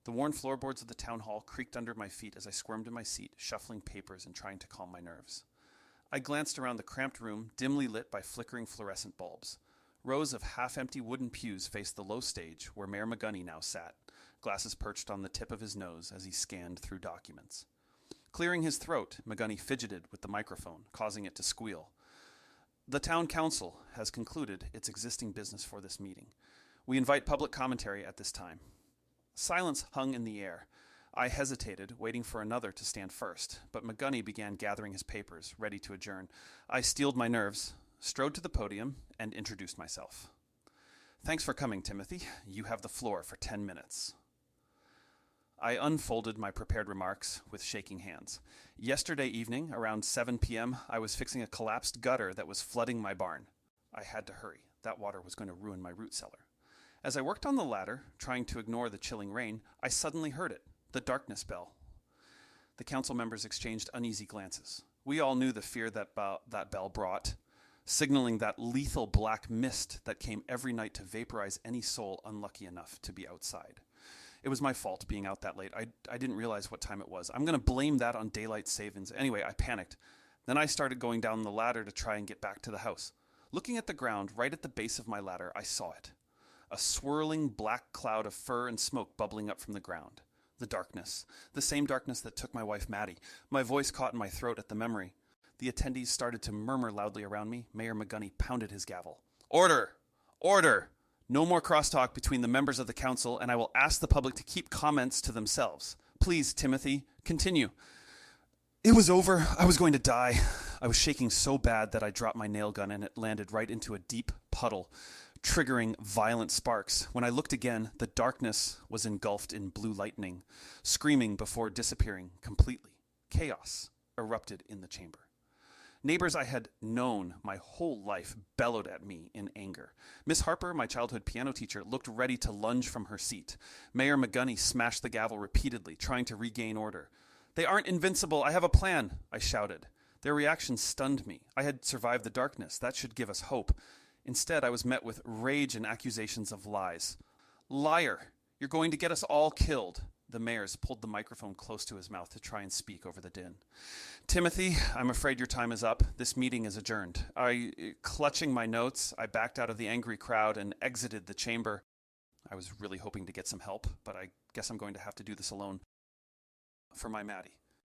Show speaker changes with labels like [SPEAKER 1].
[SPEAKER 1] The worn floorboards of the town hall creaked under my feet as I squirmed in my seat, shuffling papers and trying to calm my nerves. I glanced around the cramped room, dimly lit by flickering fluorescent bulbs. Rows of half-empty wooden pews faced the low stage where Mayor McGunny now sat, glasses perched on the tip of his nose as he scanned through documents. Clearing his throat, McGunny fidgeted with the microphone, causing it to squeal. The town council has concluded its existing business for this meeting. We invite public commentary at this time. Silence hung in the air. I hesitated, waiting for another to stand first, but McGunny began gathering his papers, ready to adjourn. I steeled my nerves, strode to the podium, and introduced myself. Thanks for coming, Timothy. You have the floor for 10 minutes. I unfolded my prepared remarks with shaking hands. Yesterday evening, around 7 p.m., I was fixing a collapsed gutter that was flooding my barn. I had to hurry. That water was going to ruin my root cellar. As I worked on the ladder, trying to ignore the chilling rain, I suddenly heard it, the darkness bell. The council members exchanged uneasy glances. We all knew the fear that bell brought, signaling that lethal black mist that came every night to vaporize any soul unlucky enough to be outside. It was my fault being out that late. I didn't realize what time it was. I'm going to blame that on daylight savings. Anyway, I panicked. Then I started going down the ladder to try and get back to the house. Looking at the ground, right at the base of my ladder, I saw it. A swirling black cloud of fur and smoke bubbling up from the ground. The darkness. The same darkness that took my wife Maddie. My voice caught in my throat at the memory. The attendees started to murmur loudly around me. Mayor McGunny pounded his gavel. Order! Order! No more crosstalk between the members of the council, and I will ask the public to keep comments to themselves. Please, Timothy, continue. It was over. I was going to die. I was shaking so bad that I dropped my nail gun and it landed right into a deep puddle, triggering violent sparks. When I looked again, the darkness was engulfed in blue lightning, screaming before disappearing completely. Chaos erupted in the chamber. Neighbors I had known my whole life bellowed at me in anger. Miss Harper, my childhood piano teacher, looked ready to lunge from her seat. Mayor McGunny smashed the gavel repeatedly, trying to regain order. They aren't invincible. I have a plan, I shouted. Their reaction stunned me. I had survived the darkness. That should give us hope. Instead, I was met with rage and accusations of lies. Liar! You're going to get us all killed. The mayor's pulled the microphone close to his mouth to try and speak over the din. Timothy, I'm afraid your time is up. This meeting is adjourned. Clutching my notes, I backed out of the angry crowd and exited the chamber. I was really hoping to get some help, but I guess I'm going to have to do this alone. For my Maddie.